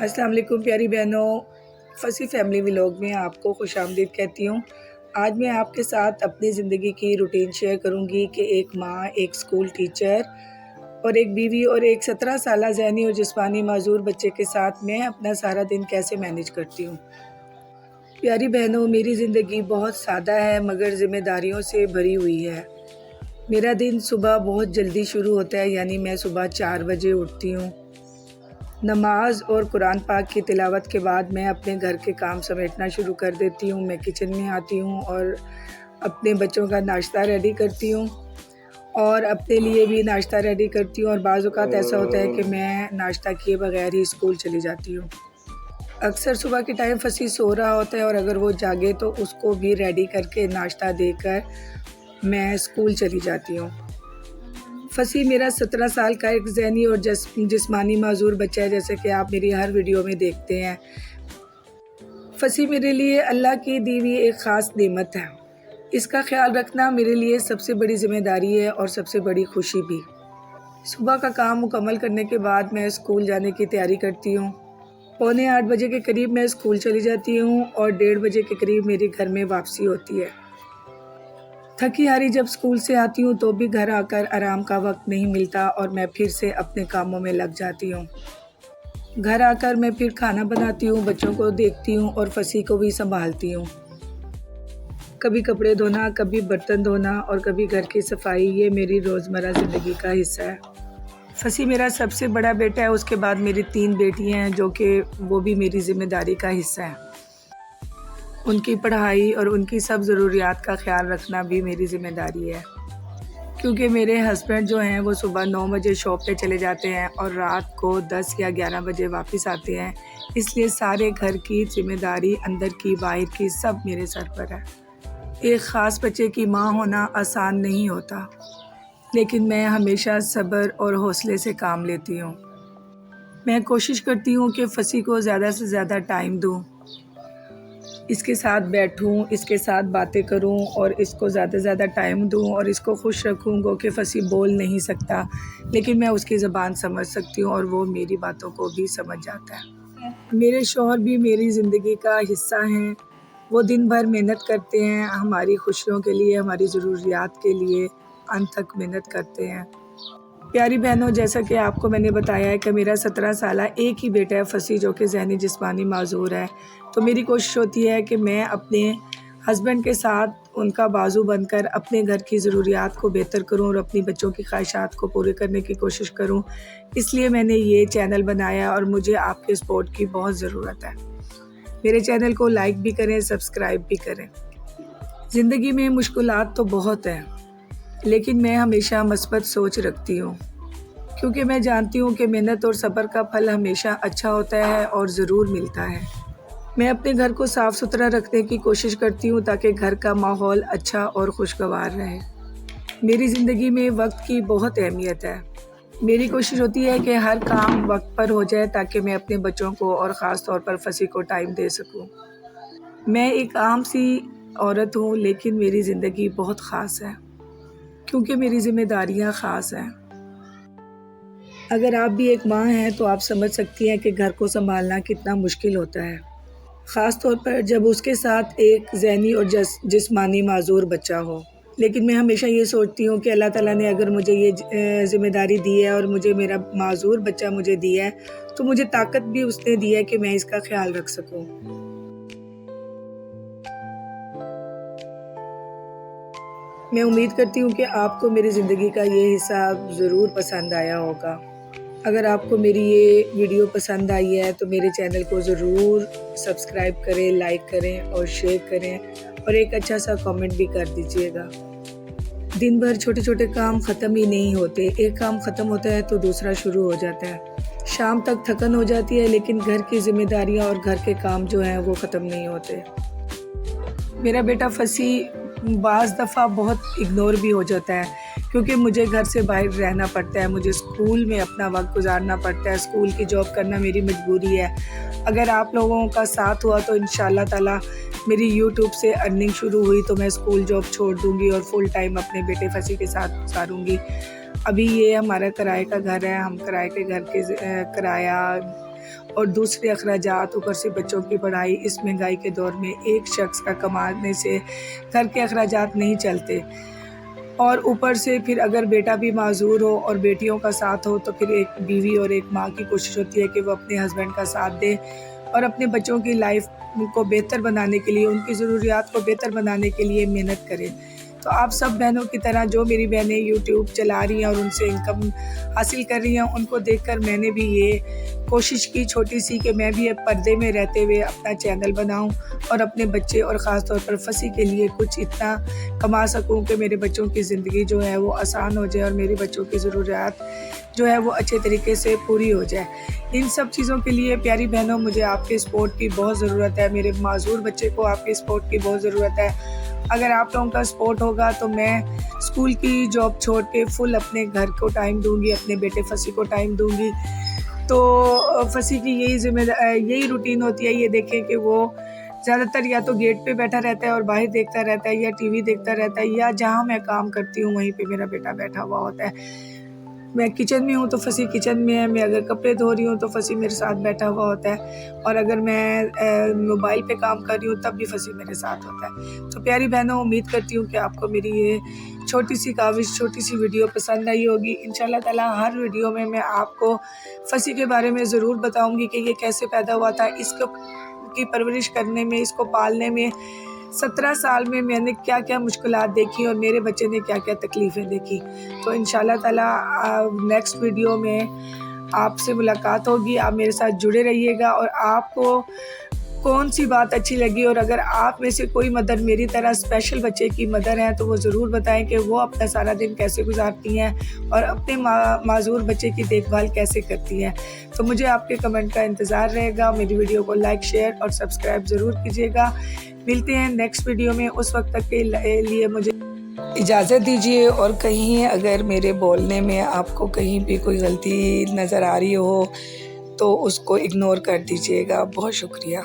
अस्सलाम वालेकुम प्यारी बहनों, फसी फैमिली व्लॉग में आपको खुश आमदीद कहती हूँ। आज मैं आपके साथ अपनी ज़िंदगी की रूटीन शेयर करूँगी कि एक माँ, एक स्कूल टीचर और एक बीवी और एक 17 साला ज़हनी और जिस्मानी माजूर बच्चे के साथ मैं अपना सारा दिन कैसे मैनेज करती हूँ। प्यारी बहनों, मेरी ज़िंदगी बहुत सादा है मगर ज़िम्मेदारियों से भरी हुई है। मेरा दिन सुबह बहुत जल्दी शुरू होता है, यानी मैं सुबह 4 बजे उठती हूँ। नमाज और कुरान पाक की तिलावत के बाद मैं अपने घर के काम समेटना शुरू कर देती हूँ। मैं किचन में आती हूँ और अपने बच्चों का नाश्ता रेडी करती हूँ और अपने लिए भी नाश्ता रेडी करती हूँ। और बाज़ औक़ात ऐसा होता है कि मैं नाश्ता किए बगैर ही स्कूल चली जाती हूँ। अक्सर सुबह के टाइम फसी सो रहा होता है और अगर वो जागे तो उसको भी रेडी करके नाश्ता देकर मैं स्कूल चली जाती हूँ। फसी मेरा 17 साल का एक ज़हनी और जिस्मानी माजूर बच्चा है, जैसे कि आप मेरी हर वीडियो में देखते हैं। फसी मेरे लिए अल्लाह की दी हुई एक ख़ास नेमत है। इसका ख्याल रखना मेरे लिए सबसे बड़ी ज़िम्मेदारी है और सबसे बड़ी खुशी भी। सुबह का काम मुकम्मल करने के बाद मैं स्कूल जाने की तैयारी करती हूँ। पौने 8 बजे के करीब मैं स्कूल चली जाती हूँ और 1:30 बजे के करीब मेरे घर में वापसी होती है। थकी हारी जब स्कूल से आती हूँ तो भी घर आकर आराम का वक्त नहीं मिलता और मैं फिर से अपने कामों में लग जाती हूँ। घर आकर मैं फिर खाना बनाती हूँ, बच्चों को देखती हूँ और फसी को भी संभालती हूँ। कभी कपड़े धोना, कभी बर्तन धोना और कभी घर की सफाई, ये मेरी रोज़मर्रा ज़िंदगी का हिस्सा है। फसी मेरा सबसे बड़ा बेटा है, उसके बाद मेरी 3 बेटियाँ हैं जो कि वो भी मेरी ज़िम्मेदारी का हिस्सा है। उनकी पढ़ाई और उनकी सब ज़रूरियात का ख्याल रखना भी मेरी ज़िम्मेदारी है, क्योंकि मेरे हस्बैंड जो हैं वो सुबह 9 बजे शॉप पे चले जाते हैं और रात को 10 या 11 बजे वापस आते हैं। इसलिए सारे घर की ज़िम्मेदारी, अंदर की बाहर की, सब मेरे सर पर है। एक ख़ास बच्चे की माँ होना आसान नहीं होता, लेकिन मैं हमेशा सब्र और हौसले से काम लेती हूँ। मैं कोशिश करती हूँ कि फसी को ज़्यादा से ज़्यादा टाइम दूँ, इसके साथ बैठूं, इसके साथ बातें करूं और इसको ज़्यादा से ज़्यादा टाइम दूं और इसको खुश रखूं। गो कि फसी बोल नहीं सकता, लेकिन मैं उसकी ज़बान समझ सकती हूं और वो मेरी बातों को भी समझ जाता है। मेरे शौहर भी मेरी ज़िंदगी का हिस्सा हैं। वो दिन भर मेहनत करते हैं हमारी खुशियों के लिए, हमारी ज़रूरियात के लिए अंत तक मेहनत करते हैं। प्यारी बहनों, जैसा कि आपको मैंने बताया है कि मेरा 17 साला एक ही बेटा है फसी, जो कि ज़हनी जिस्मानी माजूर है। तो मेरी कोशिश होती है कि मैं अपने हस्बैंड के साथ उनका बाजू बनकर अपने घर की ज़रूरियात को बेहतर करूं और अपनी बच्चों की ख्वाहिशात को पूरे करने की कोशिश करूं। इसलिए मैंने ये चैनल बनाया और मुझे आपके सपोर्ट की बहुत ज़रूरत है। मेरे चैनल को लाइक भी करें, सब्सक्राइब भी करें। ज़िंदगी में मुश्किलात तो बहुत हैं, लेकिन मैं हमेशा मस्बत सोच रखती हूँ, क्योंकि मैं जानती हूँ कि मेहनत और सब्र का फल हमेशा अच्छा होता है और ज़रूर मिलता है। मैं अपने घर को साफ़ सुथरा रखने की कोशिश करती हूँ ताकि घर का माहौल अच्छा और खुशगवार रहे। मेरी ज़िंदगी में वक्त की बहुत अहमियत है। मेरी कोशिश होती है कि हर काम वक्त पर हो जाए ताकि मैं अपने बच्चों को और ख़ास तौर पर फसी को टाइम दे सकूँ। मैं एक आम सी औरत हूँ, लेकिन मेरी ज़िंदगी बहुत ख़ास है, क्योंकि मेरी ज़िम्मेदारियाँ ख़ास हैं। अगर आप भी एक माँ हैं तो आप समझ सकती हैं कि घर को संभालना कितना मुश्किल होता है, ख़ास तौर पर जब उसके साथ एक ज़हनी और जिस्मानी माजूर बच्चा हो। लेकिन मैं हमेशा ये सोचती हूँ कि अल्लाह ताला ने अगर मुझे ये ज़िम्मेदारी दी है और मुझे मेरा माजूर बच्चा मुझे दिया है, तो मुझे ताकत भी उसने दी है कि मैं इसका ख्याल रख सकूँ। मैं उम्मीद करती हूँ कि आपको मेरी ज़िंदगी का ये हिस्सा ज़रूर पसंद आया होगा। अगर आपको मेरी ये वीडियो पसंद आई है तो मेरे चैनल को ज़रूर सब्सक्राइब करें, लाइक करें और शेयर करें और एक अच्छा सा कमेंट भी कर दीजिएगा। दिन भर छोटे छोटे काम ख़त्म ही नहीं होते, एक काम ख़त्म होता है तो दूसरा शुरू हो जाता है। शाम तक थकन हो जाती है, लेकिन घर की जिम्मेदारियाँ और घर के काम जो हैं वो ख़त्म नहीं होते। मेरा बेटा फसी बाज़ दफ़ा बहुत इग्नोर भी हो जाता है, क्योंकि मुझे घर से बाहर रहना पड़ता है, मुझे स्कूल में अपना वक्त गुजारना पड़ता है, स्कूल की जॉब करना मेरी मजबूरी है। अगर आप लोगों का साथ हुआ तो इंशाल्लाह ताला मेरी यूट्यूब से अर्निंग शुरू हुई तो मैं स्कूल जॉब छोड़ दूँगी और फुल टाइम अपने बेटे फसी के साथ गुजारूँगी। अभी ये हमारा किराए का घर है, हम किराए के घर के किराया اور دوسرے اخراجات، اوپر سے بچوں کی پڑھائی، اس مہنگائی کے دور میں ایک شخص کا کمانے سے گھر کے اخراجات نہیں چلتے، اور اوپر سے پھر اگر بیٹا بھی معذور ہو اور بیٹیوں کا ساتھ ہو تو پھر ایک بیوی اور ایک ماں کی کوشش ہوتی ہے کہ وہ اپنے ہسبینڈ کا ساتھ دے اور اپنے بچوں کی لائف کو بہتر بنانے کے لیے، ان کی ضروریات کو بہتر بنانے کے لیے محنت کرے۔ تو آپ سب بہنوں کی طرح جو میری بہنیں یوٹیوب چلا رہی ہیں اور ان سے انکم حاصل کر رہی ہیں، ان کو دیکھ کر میں نے بھی یہ کوشش کی چھوٹی سی کہ میں بھی اب پردے میں رہتے ہوئے اپنا چینل بناؤں اور اپنے بچے اور خاص طور پر فصیح کے لیے کچھ اتنا کما سکوں کہ میرے بچوں کی زندگی جو ہے وہ آسان ہو جائے اور میرے بچوں کی ضروریات جو ہے وہ اچھے طریقے سے پوری ہو جائے۔ ان سب چیزوں کے لیے پیاری بہنوں مجھے آپ کے سپورٹ کی بہت ضرورت ہے، میرے معذور بچے کو آپ کے سپورٹ کی بہت ضرورت ہے۔ اگر آپ لوگوں کا سپورٹ ہوگا تو میں اسکول کی جاب چھوڑ کے فل اپنے گھر کو ٹائم دوں گی، اپنے بیٹے فصیح کو ٹائم دوں گی۔ تو فصیح کی یہی روٹین ہوتی ہے، یہ دیکھیں کہ وہ زیادہ تر یا تو گیٹ پہ بیٹھا رہتا ہے اور باہر دیکھتا رہتا ہے، یا ٹی وی دیکھتا رہتا ہے، یا جہاں میں کام کرتی ہوں وہیں پہ میرا بیٹا بیٹھا ہوا ہوتا ہے۔ میں کچن میں ہوں تو فصیح کچن میں ہے، میں اگر کپڑے دھو رہی ہوں تو فصیح میرے ساتھ بیٹھا ہوا ہوتا ہے، اور اگر میں موبائل پہ کام کر رہی ہوں تب بھی فصیح میرے ساتھ ہوتا ہے۔ تو پیاری بہنوں، امید کرتی ہوں کہ آپ کو میری یہ چھوٹی سی کاوش، چھوٹی سی ویڈیو پسند آئی ہوگی۔ انشاءاللہ تعالیٰ ہر ویڈیو میں آپ کو فصیح کے بارے میں ضرور بتاؤں گی کہ یہ کیسے پیدا ہوا تھا، اس کی پرورش کرنے میں، اس کو پالنے میں 17 سال میں نے کیا کیا مشکلات دیکھی اور میرے بچے نے کیا کیا تکلیفیں دیکھی۔ تو انشاءاللہ تعالیٰ نیکسٹ ویڈیو میں آپ سے ملاقات ہوگی۔ آپ میرے ساتھ جڑے رہیے گا، اور آپ کو کون سی بات اچھی لگی، اور اگر آپ میں سے کوئی مدر میری طرح اسپیشل بچے کی مدر ہیں تو وہ ضرور بتائیں کہ وہ اپنا سارا دن کیسے گزارتی ہیں اور اپنے معذور بچے کی دیکھ بھال کیسے کرتی ہیں۔ تو مجھے آپ کے کمنٹ کا انتظار رہے گا۔ میری ویڈیو کو لائک، شیئر اور سبسکرائب ضرور کیجیے گا۔ ملتے ہیں نیکسٹ ویڈیو میں، اس وقت تک کے لیے مجھے اجازت دیجیے، اور کہیں اگر میرے بولنے میں آپ کو کہیں بھی کوئی غلطی نظر آ رہی ہو تو اس کو اگنور کر دیجیے گا۔ بہت شکریہ۔